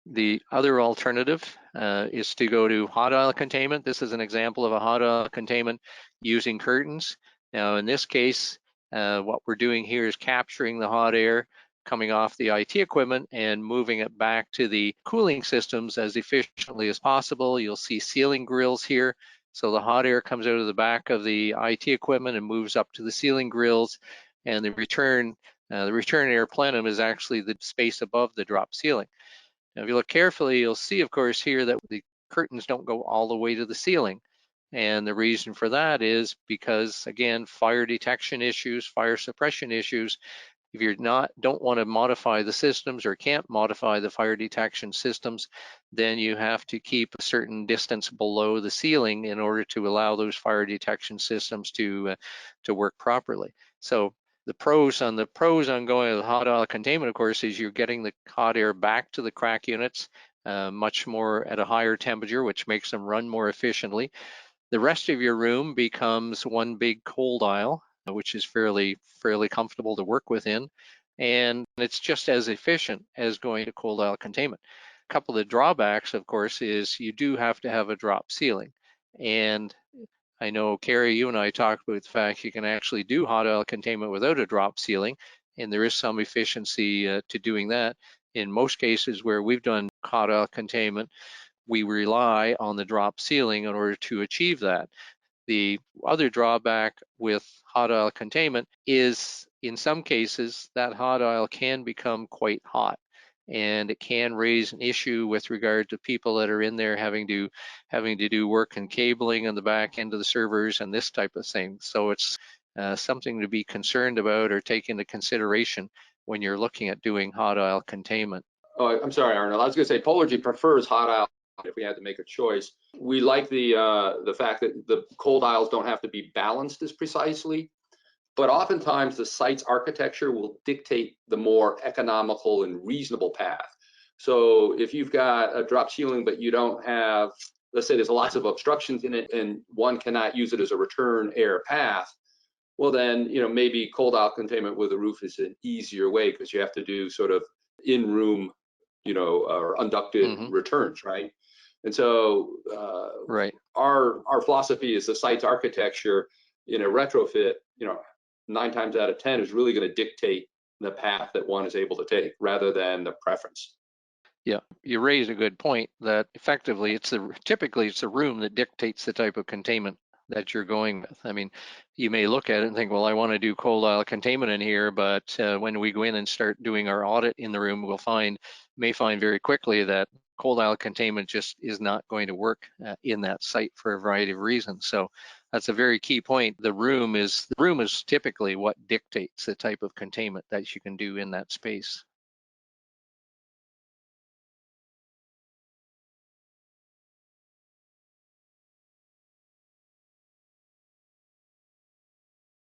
The other alternative is to go to hot aisle containment. This is an example of a hot aisle containment using curtains. Now, in this case, what we're doing here is capturing the hot air coming off the IT equipment and moving it back to the cooling systems as efficiently as possible. You'll see ceiling grills here. So the hot air comes out of the back of the IT equipment and moves up to the ceiling grills, and the return air plenum is actually the space above the drop ceiling. Now, if you look carefully, you'll see, of course, here that the curtains don't go all the way to the ceiling. And the reason for that is because, again, fire detection issues, fire suppression issues. If you're don't want to modify the systems or can't modify the fire detection systems, then you have to keep a certain distance below the ceiling in order to allow those fire detection systems to work properly. So the pros on going with hot aisle containment, of course, is you're getting the hot air back to the crack units much more at a higher temperature, which makes them run more efficiently. The rest of your room becomes one big cold aisle, which is fairly comfortable to work within, and it's just as efficient as going to cold aisle containment. A couple of the drawbacks, of course, is you do have to have a drop ceiling, and I know, Cary, you and I talked about the fact you can actually do hot aisle containment without a drop ceiling, and there is some efficiency to doing that. In most cases where we've done hot aisle containment, we rely on the drop ceiling in order to achieve that. The other drawback with hot aisle containment is, in some cases, that hot aisle can become quite hot, and it can raise an issue with regard to people that are in there having to do work and cabling on the back end of the servers and this type of thing. So it's something to be concerned about or take into consideration when you're looking at doing hot aisle containment. Oh, I'm sorry, Arnold. I was going to say Polargy prefers hot aisle if we had to make a choice. We like the fact that the cold aisles don't have to be balanced as precisely, but oftentimes the site's architecture will dictate the more economical and reasonable path. So if you've got a drop ceiling, but you don't have, let's say there's lots of obstructions in it and one cannot use it as a return air path, well then, maybe cold aisle containment with a roof is an easier way because you have to do sort of in-room, or unducted returns, right? And so right. Our philosophy is the site's architecture in a retrofit, 9 times out of 10 is really going to dictate the path that one is able to take rather than the preference. Yeah, you raise a good point that effectively typically it's the room that dictates the type of containment that you're going with. I mean, you may look at it and think, well, I want to do cold aisle containment in here, but when we go in and start doing our audit in the room, may find very quickly that cold aisle containment just is not going to work in that site for a variety of reasons. So that's a very key point. The room is typically what dictates the type of containment that you can do in that space.